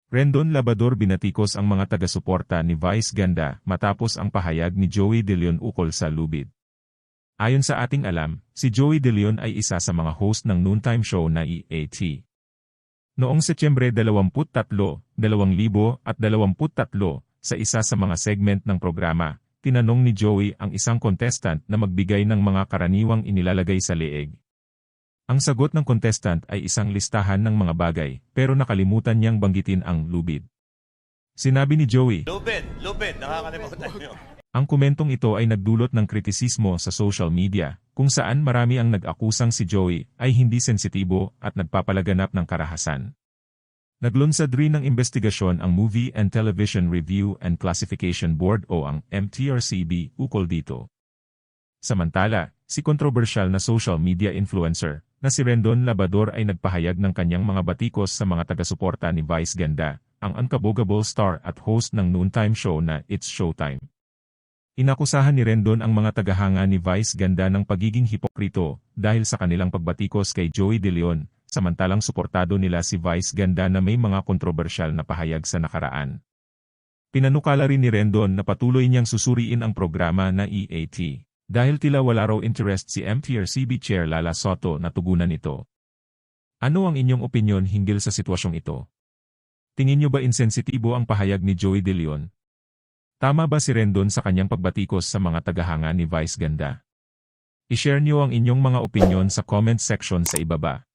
Rendon Labrador binatikos ang mga taga-suporta ni Vice Ganda matapos ang pahayag ni Joey De Leon ukol sa lubid. Ayon sa ating alam, si Joey De Leon ay isa sa mga host ng noontime show na EAT. Noong Setyembre 23, 2023, sa isa sa mga segment ng programa, tinanong ni Joey ang isang contestant na magbigay ng mga karaniwang inilalagay sa leeg. Ang sagot ng contestant ay isang listahan ng mga bagay, pero nakalimutan niyang banggitin ang lubid. Sinabi ni Joey, Lupin, nakakalimutan niyo. ang komentong ito ay nagdulot ng kritisismo sa social media, kung saan marami ang nag-akusang si Joey ay hindi sensitibo at nagpapalaganap ng karahasan. Naglunsad rin ng investigasyon ang Movie and Television Review and Classification Board o ang MTRCB ukol dito. Samantala, si kontrobersyal na social media influencer na si Rendon Labrador ay nagpahayag ng kanyang mga batikos sa mga taga-suporta ni Vice Ganda, ang unkabogable star at host ng noontime show na It's Showtime. Inakusahan ni Rendon ang mga tagahanga ni Vice Ganda ng pagiging hipokrito dahil sa kanilang pagbatikos kay Joey De Leon, samantalang suportado nila si Vice Ganda na may mga kontrobersyal na pahayag sa nakaraan. Pinanukala rin ni Rendon na patuloy niyang susuriin ang programa na EAT. Dahil tila wala raw interest si MTRCB Chair Lala Soto na tugunan ito. Ano ang inyong opinyon hinggil sa sitwasyong ito? Tingin niyo ba insensitibo ang pahayag ni Joey De Leon? Tama ba si Rendon sa kanyang pagbatikos sa mga tagahanga ni Vice Ganda? I-share niyo ang inyong mga opinyon sa comment section sa ibaba.